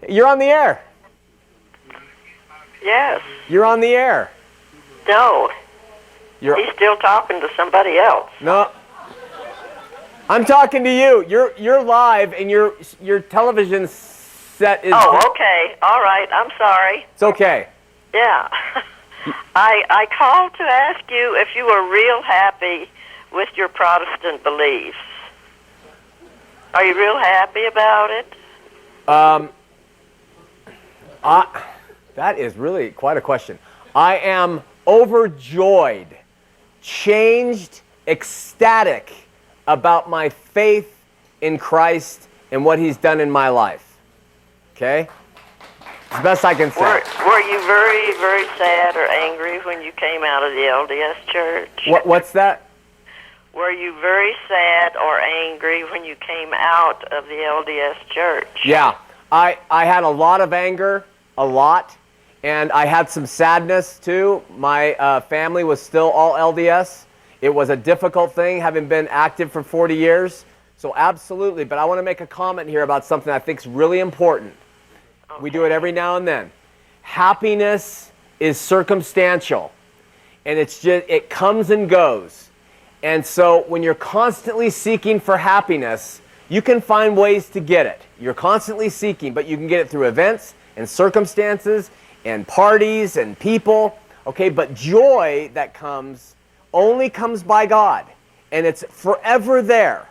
You're on the air. Yes. You're on the air. No. He's still talking to somebody else. No. I'm talking to you. You're live, and your television set is... Oh, okay. All right. I'm sorry. It's okay. Yeah. I called to ask you if you were real happy with your Protestant beliefs. Are you real happy about it? That is really quite a question. I am overjoyed, changed, ecstatic about my faith in Christ and what He's done in my life. Okay? It's the best I can say. Were you very, very sad or angry when you came out of the LDS church? What's that? Were you very sad or angry when you came out of the LDS church? Yeah. I had a lot of anger, a lot, and I had some sadness too. My family was still all LDS. It was a difficult thing, having been active for 40 years. So absolutely, but I want to make a comment here about something I think is really important. Okay. We do it every now and then. Happiness is circumstantial, and it comes and goes. And so when you're constantly seeking for happiness, you can find ways to get it. You're constantly seeking, but you can get it through events and circumstances and parties and people. Okay, but joy that comes only comes by God, and it's forever there.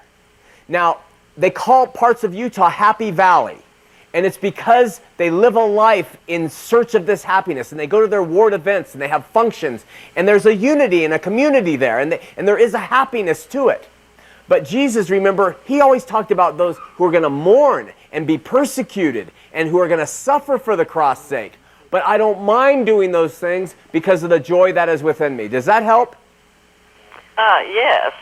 Now, they call parts of Utah Happy Valley, and it's because they live a life in search of this happiness, and they go to their ward events, and they have functions, and there's a unity and a community there, and there is a happiness to it. But Jesus, remember, He always talked about those who are going to mourn and be persecuted and who are going to suffer for the cross' sake. But I don't mind doing those things because of the joy that is within me. Does that help? Yes.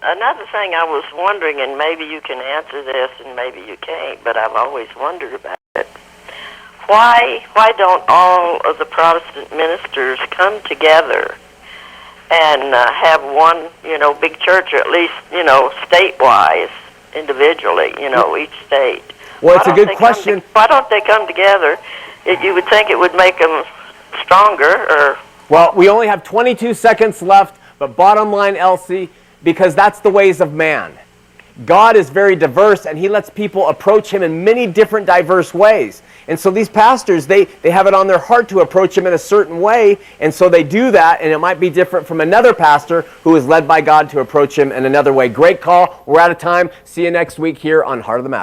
Another thing I was wondering, and maybe you can answer this and maybe you can't, but I've always wondered about it. Why don't all of the Protestant ministers come together and have one, big church, or at least, state-wise, individually, each state? Well, it's a good question. Why don't they come together? You would think it would make them stronger, or... Well, we only have 22 seconds left, but bottom line, Elsie, because that's the ways of man. God is very diverse, and He lets people approach Him in many different diverse ways. And so these pastors, they have it on their heart to approach Him in a certain way, and so they do that, and it might be different from another pastor who is led by God to approach Him in another way. Great call. We're out of time. See you next week here on Heart of the Matter.